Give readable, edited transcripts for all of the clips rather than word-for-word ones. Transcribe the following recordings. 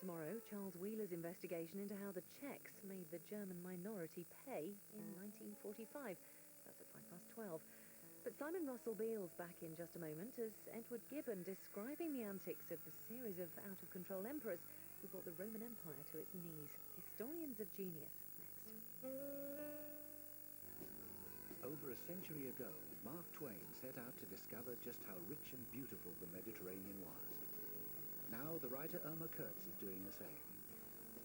tomorrow Charles Wheeler's investigation into how the Czechs made the German minority pay in 1945. That's at 12:05. But Simon Russell Beale's back in just a moment as Edward Gibbon describing the antics of the series of out-of-control emperors who brought the Roman Empire to its knees. Historians of Genius, next. Over a century ago, Mark Twain set out to discover just how rich and beautiful the Mediterranean was. Now the writer Irma Kurtz is doing the same.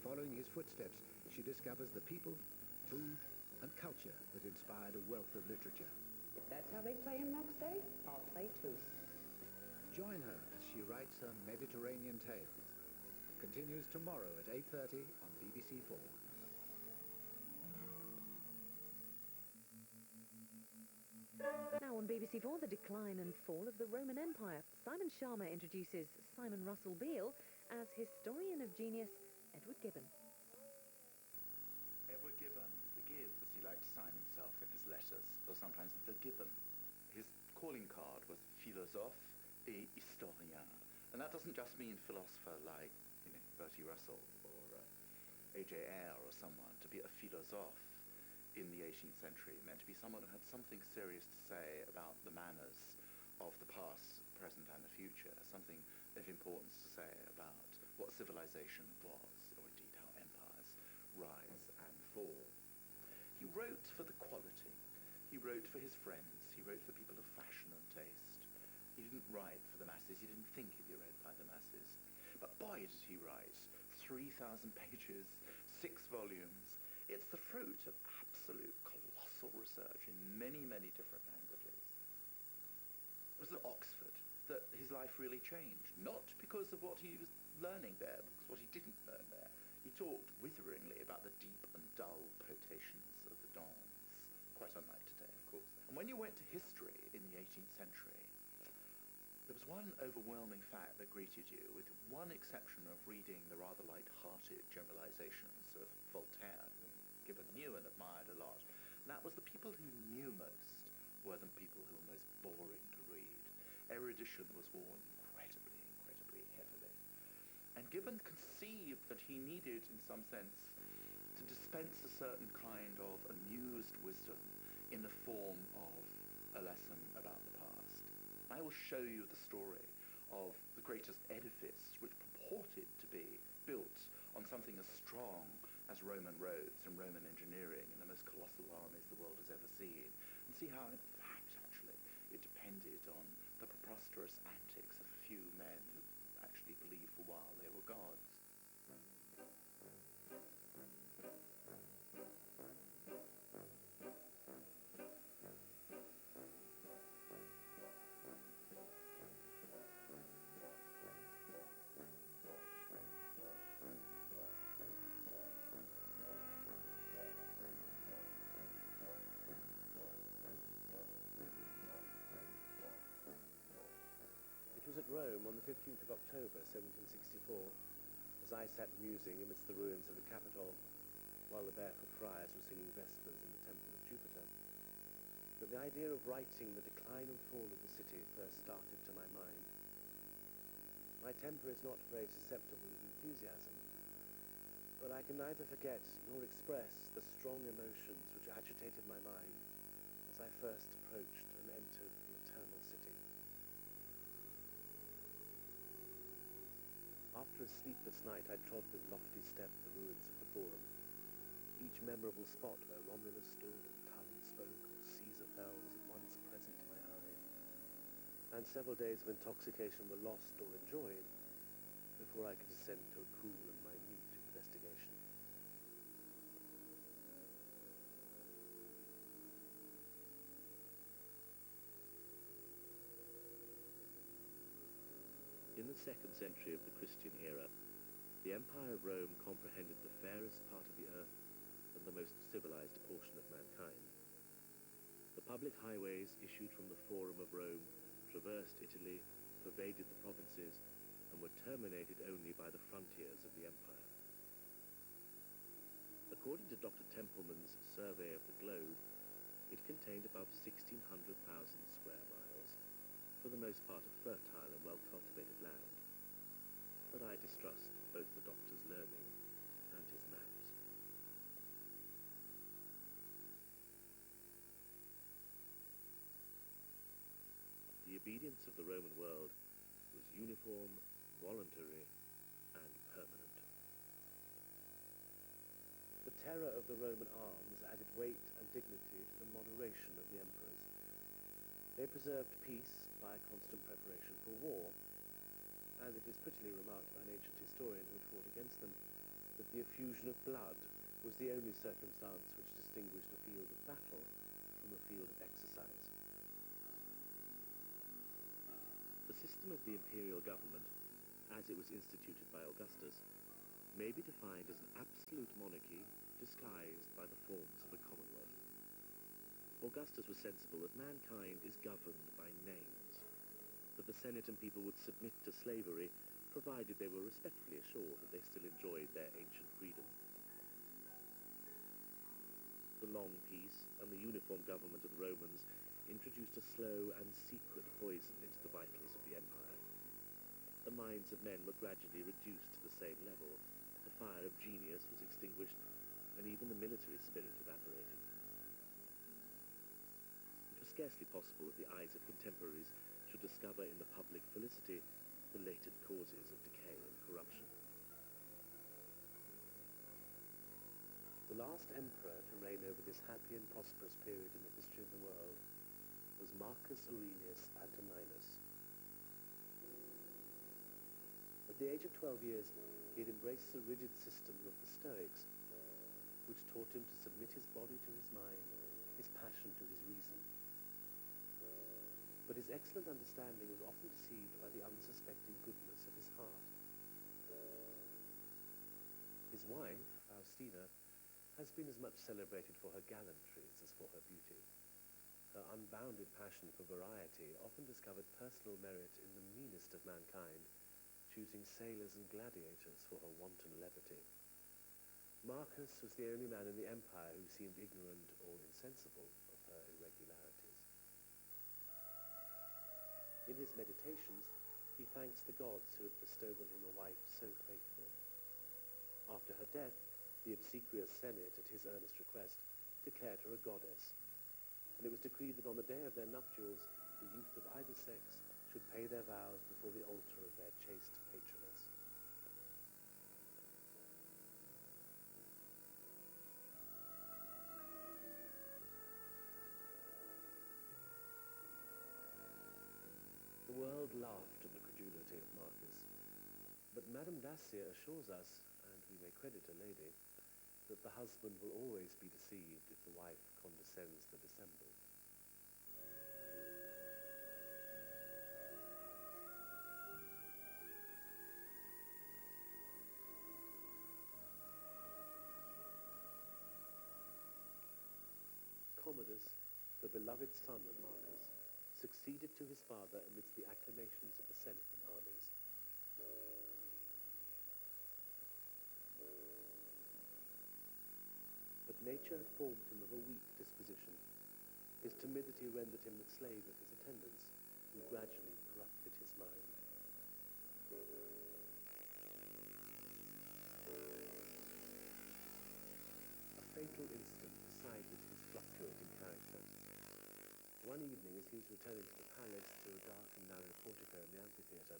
Following his footsteps, she discovers the people, food, and culture that inspired a wealth of literature. If that's how they play him next day, I'll play too. Join her as she writes her Mediterranean Tales. It continues tomorrow at 8:30 on BBC 4. Now on BBC 4, the decline and fall of the Roman Empire. Simon Sharma introduces Simon Russell Beale as historian of genius Edward Gibbon. Edward Gibbon, the Gibb, as he liked to sign himself in his letters, or sometimes the Gibbon. His calling card was philosophe et historien. And that doesn't just mean philosopher like, Bertie Russell or A.J. Ayer or someone. To be a philosophe in the 18th century meant to be someone who had something serious to say about the manners of the past, the present and the future, something of importance to say about what civilization was, or indeed how empires rise and fall. He wrote for the quality. He wrote for his friends. He wrote for people of fashion and taste. He didn't write for the masses. He didn't think he'd be read by the masses. But boy, did he write. 3,000 pages, 6 volumes. It's the fruit of absolute colossal research in many, many different languages. It was at Oxford that his life really changed, not because of what he was learning there, because what he didn't learn there. He talked witheringly about the deep and dull potations of the dons, quite unlike today, of course. And when you went to history in the 18th century, there was one overwhelming fact that greeted you, with one exception of reading the rather light-hearted generalizations of Voltaire, whom Gibbon knew and admired a lot. And that was the people who knew most were the people who were most boring to read. Erudition was worn incredibly, incredibly heavily. And Gibbon conceived that he needed, in some sense, to dispense a certain kind of amused wisdom in the form of a lesson about the past. I will show you the story of the greatest edifice which purported to be built on something as strong as Roman roads and Roman engineering and the most colossal armies the world has ever seen, and see how, in fact, actually, it depended on the preposterous antics of a few men who actually believed for a while they were gods. It was at Rome on the 15th of October, 1764, as I sat musing amidst the ruins of the Capitol, while the barefoot friars were singing Vespers in the Temple of Jupiter, that the idea of writing the decline and fall of the city first started to my mind. My temper is not very susceptible of enthusiasm, but I can neither forget nor express the strong emotions which agitated my mind as I first approached and entered the Eternal City. After a sleepless night, I trod with lofty step the ruins of the Forum, each memorable spot where Romulus stood, or Tully spoke, or Caesar fell was at once present to my eye, and several days of intoxication were lost or enjoyed before I could descend to a cool and minute investigation. In the 2nd century of the Christian era, the Empire of Rome comprehended the fairest part of the earth and the most civilized portion of mankind. The public highways issued from the Forum of Rome traversed Italy, pervaded the provinces, and were terminated only by the frontiers of the empire. According to Dr. Templeman's survey of the globe, it contained above 1,600,000 square miles, for the most part of fertile and well-cultivated land. but I distrust both the doctor's learning and his maps. The obedience of the Roman world was uniform, voluntary, and permanent. The terror of the Roman arms added weight and dignity to the moderation of the emperors. They preserved peace by constant preparation for war, and it is prettily remarked by an ancient historian who had fought against them that the effusion of blood was the only circumstance which distinguished a field of battle from a field of exercise. The system of the imperial government, as it was instituted by Augustus, may be defined as an absolute monarchy disguised by the forms of a commonwealth. Augustus was sensible that mankind is governed by names, that the Senate and people would submit to slavery provided they were respectfully assured that they still enjoyed their ancient freedom. The long peace and the uniform government of the Romans introduced a slow and secret poison into the vitals of the empire. The minds of men were gradually reduced to the same level, the fire of genius was extinguished, and even the military spirit evaporated. It was scarcely possible that the eyes of contemporaries should discover in the public felicity the latent causes of decay and corruption. The last emperor to reign over this happy and prosperous period in the history of the world was Marcus Aurelius Antoninus. At the age of 12 years, he had embraced the rigid system of the Stoics, which taught him to submit his body to his mind, his passion to his reason. But his excellent understanding was often deceived by the unsuspecting goodness of his heart. His wife, Faustina, has been as much celebrated for her gallantries as for her beauty. Her unbounded passion for variety often discovered personal merit in the meanest of mankind, choosing sailors and gladiators for her wanton levity. Marcus was the only man in the empire who seemed ignorant or insensible of her irregularities. In his meditations, he thanks the gods who had bestowed on him a wife so faithful. After her death, the obsequious Senate, at his earnest request, declared her a goddess, and it was decreed that on the day of their nuptials, the youth of either sex should pay their vows before the altar of their chaste patroness. The world laughed at the credulity of Marcus, but Madame Dacier assures us, and we may credit a lady, that the husband will always be deceived if the wife condescends to dissemble. Commodus, the beloved son of Marcus, succeeded to his father amidst the acclamations of the Senate and armies. But nature had formed him of a weak disposition. His timidity rendered him the slave of his attendants, who gradually corrupted his mind. A fatal incident decided his fluctuating character. One evening, as he was returning to the palace through a dark and narrow portico in the amphitheatre,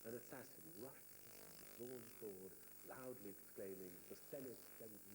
an assassin rushed with drawn sword, loudly exclaiming, "The Senate sends